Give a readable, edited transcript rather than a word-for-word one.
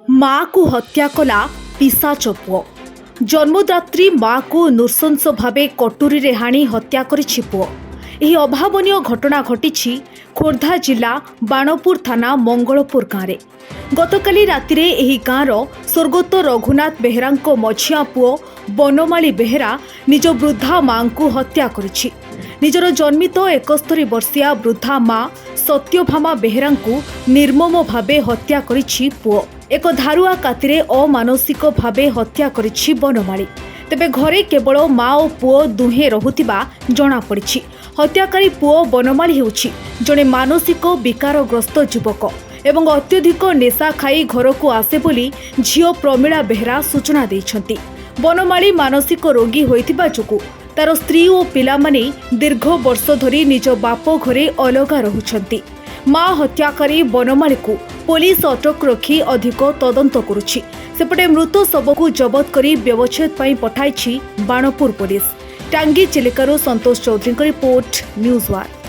माँ को हत्या कला पिशाच पुओ। जन्मदात्री माँ को नृशंस भावे कटुरी रे हाणी हत्या करिछि पुओ। एही अभावनीय घटना घटिछि खोर्धा जिला बाणपुर थाना मंगलपुर गाँव। गतकाली रातिरे एही गाँवर स्वर्गत रघुनाथ बेहेरांको मझिया पुओ बनमाली बेहेरा निज वृद्धा माँ को हत्या करिछि। निजर जन्मित 71 वर्षीया वृद्धा माँ सत्यभामा बेहेरांको निर्मम भावे हत्या करिछि पुओ। एक धारुआ कातिरे अमानसिक भावे हत्या करिछि बनमाली। तेबे घरे केवल माँ और पुओ दुहे रहुथिबा जणा पड़िछि। हत्याकारी पुओ बनमाली हेउछि जणे मानसिक विकारग्रस्त युवक एवं अत्यधिक नेशा खाई घर को आसे बोली झियो प्रमीला बेहेरा सूचना दैछन्ति। बनमाली मानसिक रोगी होइथिबा जोगु तार स्त्री और पिला माने दीर्घ वर्ष धरी निज बाप घरे अलगा रहुछन्ति। माँ हत्याकारी बनमाली को पुलिस अटक रखी अधिक तदंत करुछि। सेपटे मृत शव को जबत करी व्यवच्छेद पई पठाइछि बाणपुर पुलिस। टांगी चिलिकारू संतोष चौधरी की रिपोर्ट, न्यूज वन।